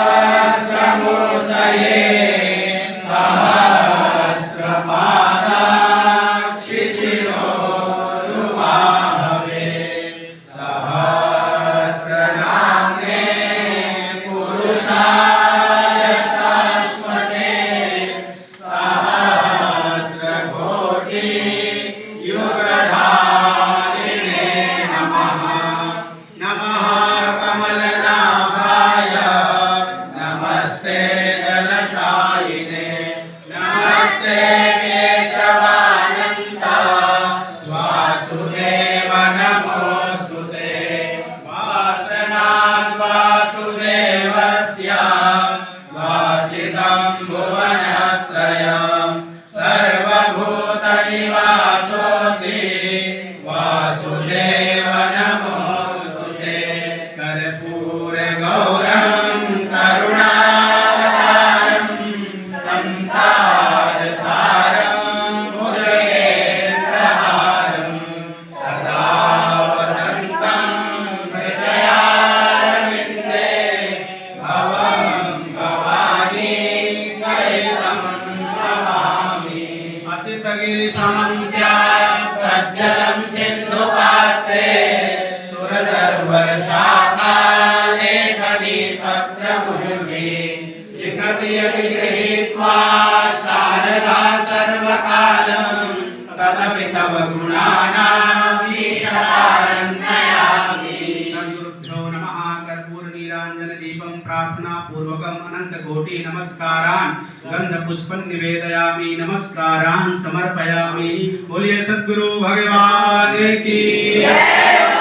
सहस्रमूर्तये सहस्रपादाक्षि शिरोरुबाहवे सहस्रनाम्ने पुरुषाय शाश्वते सहस्रकोटि युगधारिणे नमः। नमः कमलनाभाय नमस्ते जलशायिने नमस्ते केशवानन्त वासुदेव नमोऽस्तुते। वासनाद् वासुदेवस्य वासितं भुवनत्रयं सर्वभूतनिवासोऽसि वासुदेव नमोऽस्तुते। कर्पूरगौरं करुणावतारं संसारसारं भुजगेन्द्रहारं सदा वसन्तं हृदयारविन्दे भवं भवानी सहितं नमामि। असितगिरिसमं स्यात् सज्जलं सिन्धुपात्रे सुरधर्वर्षाकालेखनी तत्र मुहुर्वी लिखति यदि गृहीत्वा शारदा सर्वकालं तदपि तव गुणानामीशपारं नयामि। सद्गुरुभ्यो नमः। कर्पूरनीराञ्जन दीपं प्रार्थना पूर्वकम् अनन्तकोटि नमस्कारान् गन्धपुष्पं निवेदयामि नमस्कारान् समर्पयामि। बोलिए सद्गुरु भगवान की जय।